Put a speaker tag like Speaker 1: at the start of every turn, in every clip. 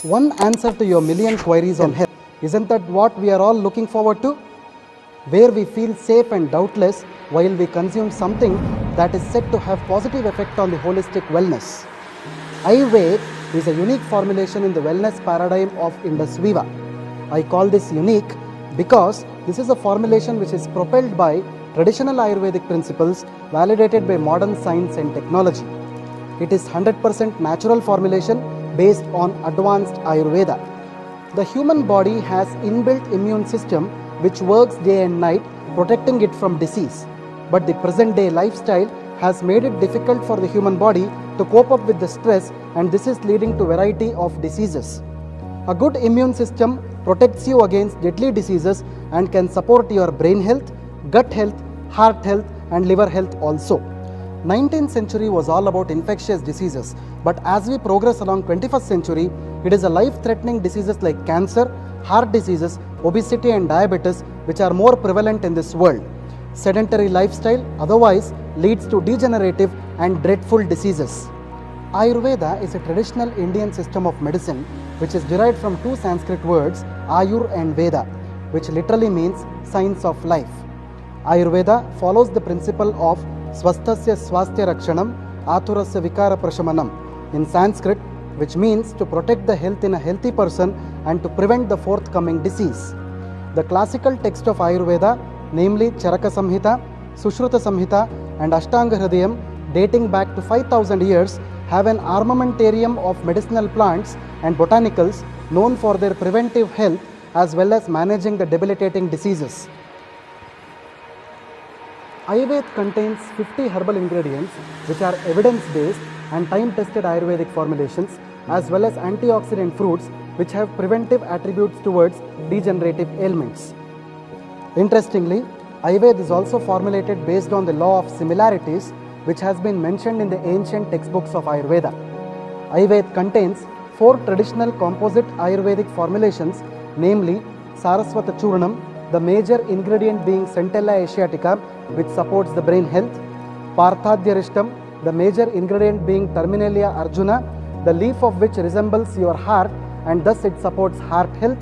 Speaker 1: One answer to your million queries on health. Isn't that what we are all looking forward to? Where we feel safe and doubtless while we consume something that is said to have positive effect on the holistic wellness. Ayurveda is a unique formulation in the wellness paradigm of Indus Viva. I call this unique because this is a formulation which is propelled by traditional Ayurvedic principles validated by modern science and technology. It is 100% natural formulation based on advanced Ayurveda. The human body has inbuilt immune system which works day and night protecting it from disease. But the present day lifestyle has made it difficult for the human body to cope up with the stress, and this is leading to variety of diseases. A good immune system protects you against deadly diseases and can support your brain health, gut health, heart health and liver health also. 19th century was all about infectious diseases, but as we progress along 21st century, it is a life-threatening diseases like cancer, heart diseases, obesity and diabetes which are more prevalent in this world. Sedentary lifestyle otherwise leads to degenerative and dreadful diseases. Ayurveda is a traditional Indian system of medicine which is derived from two Sanskrit words, Ayur and Veda, which literally means science of life. Ayurveda follows the principle of Swasthasya Swasthya Rakshanam, Athurasya Vikara Prashamanam in Sanskrit, which means to protect the health in a healthy person and to prevent the forthcoming disease. The classical text of Ayurveda, namely Charaka Samhita, Sushruta Samhita and Ashtanga Hridayam, dating back to 5000 years, have an armamentarium of medicinal plants and botanicals known for their preventive health as well as managing the debilitating diseases. Ayurveda contains 50 herbal ingredients which are evidence-based and time-tested Ayurvedic formulations as well as antioxidant fruits which have preventive attributes towards degenerative ailments. Interestingly, Ayurveda is also formulated based on the law of similarities which has been mentioned in the ancient textbooks of Ayurveda. Ayurveda contains 4 traditional composite Ayurvedic formulations, namely Saraswata Churnam, the major ingredient being Centella asiatica which supports the brain health, Parthadhyarishtam, the major ingredient being Terminalia arjuna, the leaf of which resembles your heart and thus it supports heart health,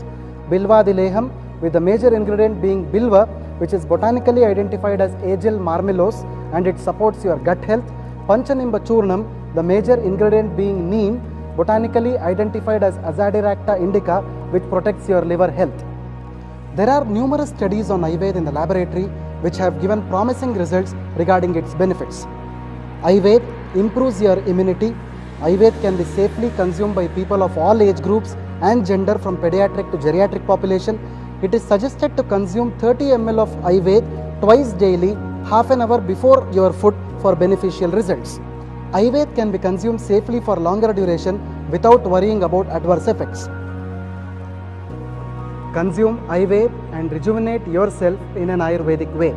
Speaker 1: Bilvadileham, with the major ingredient being Bilva, which is botanically identified as Agel marmelos and it supports your gut health, Panchanimba Churnam, the major ingredient being Neem, botanically identified as Azadirachta indica, which protects your liver health. There are numerous studies on Ayurveda in the laboratory which have given promising results regarding its benefits. Ayurveda improves your immunity. Ayurveda can be safely consumed by people of all age groups and gender from pediatric to geriatric population. It is suggested to consume 30 ml of Ayurveda twice daily, half an hour before your food for beneficial results. Ayurveda can be consumed safely for longer duration without worrying about adverse effects. Consume Ayurveda and rejuvenate yourself in an Ayurvedic way.